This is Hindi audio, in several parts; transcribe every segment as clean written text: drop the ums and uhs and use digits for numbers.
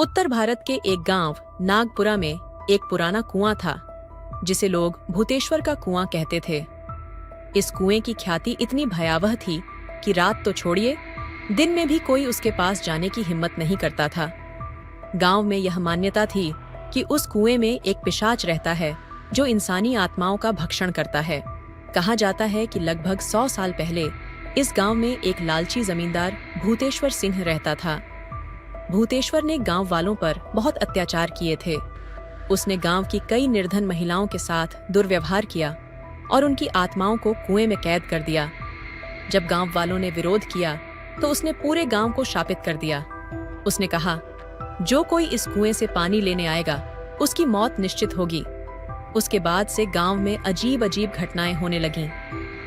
उत्तर भारत के एक गांव नागपुरा में एक पुराना कुआं था जिसे लोग भूतेश्वर का कुआं कहते थे। इस कुएं की ख्याति इतनी भयावह थी कि रात तो छोड़िए, दिन में भी कोई उसके पास जाने की हिम्मत नहीं करता था। गांव में यह मान्यता थी कि उस कुएं में एक पिशाच रहता है जो इंसानी आत्माओं का भक्षण करता है। कहा जाता है कि लगभग 100 साल पहले इस गांव में एक लालची जमींदार भूतेश्वर सिंह रहता था। भूतेश्वर ने गांव वालों पर बहुत अत्याचार किए थे। उसने गांव की कई निर्धन महिलाओं के साथ दुर्व्यवहार किया और उनकी आत्माओं को कुएं में कैद कर दिया। जब गांव वालों ने विरोध किया तो उसने पूरे गांव को शापित कर दिया। उसने कहा, जो कोई इस कुएं से पानी लेने आएगा उसकी मौत निश्चित होगी। उसके बाद से गांव में अजीब अजीब घटनाएं होने लगीं।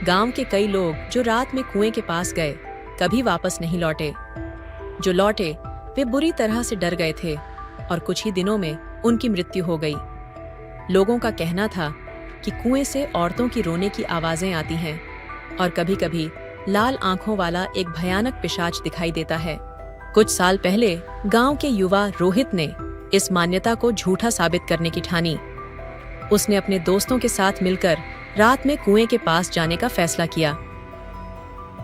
गांव के कई लोग जो रात में कुएं के पास गए कभी वापस नहीं लौटे। जो लौटे वे बुरी तरह से डर गए थे और कुछ ही दिनों में उनकी मृत्यु हो गई। लोगों का कहना था कि कुएं से औरतों की रोने की आवाजें आती हैं और कभी-कभी लाल आंखों वाला एक भयानक पिशाच दिखाई देता है। कुछ साल पहले गांव के युवा रोहित ने इस मान्यता को झूठा साबित करने की ठानी। उसने अपने दोस्तों के साथ मिलकर रात में कुएं के पास जाने का फैसला किया।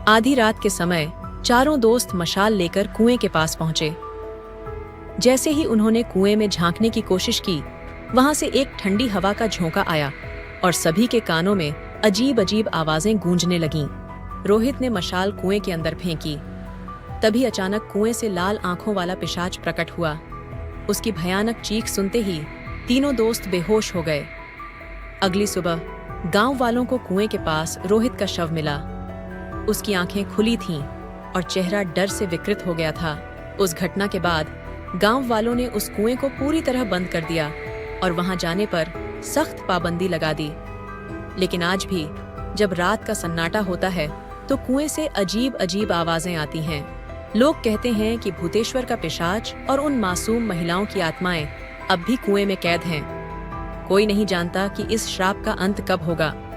आधी रात के समय चारों दोस्त मशाल लेकर कुएं के पास पहुंचे। जैसे ही उन्होंने कुएं में झांकने की कोशिश की, वहां से एक ठंडी हवा का झोंका आया और सभी के कानों में अजीब अजीब आवाजें गूंजने लगीं। रोहित ने मशाल कुएं के अंदर फेंकी। तभी अचानक कुएं से लाल आंखों वाला पिशाच प्रकट हुआ। उसकी भयानक चीख सुनते ही तीनों दोस्त बेहोश हो गए। अगली सुबह गांव वालों को कुएं के पास रोहित का शव मिला। उसकी आंखें खुली थीं और चेहरा डर से विकृत हो गया था। उस घटना के बाद गांव वालों ने उस कुएं को पूरी तरह बंद कर दिया और वहां जाने पर सख्त पाबंदी लगा दी। लेकिन आज भी जब रात का सन्नाटा होता है तो कुएं से अजीब अजीब आवाजें आती हैं। लोग कहते हैं कि भूतेश्वर का पिशाच और उन मासूम महिलाओं की आत्माएं अब भी कुएं में कैद हैं। कोई नहीं जानता कि इस श्राप का अंत कब होगा।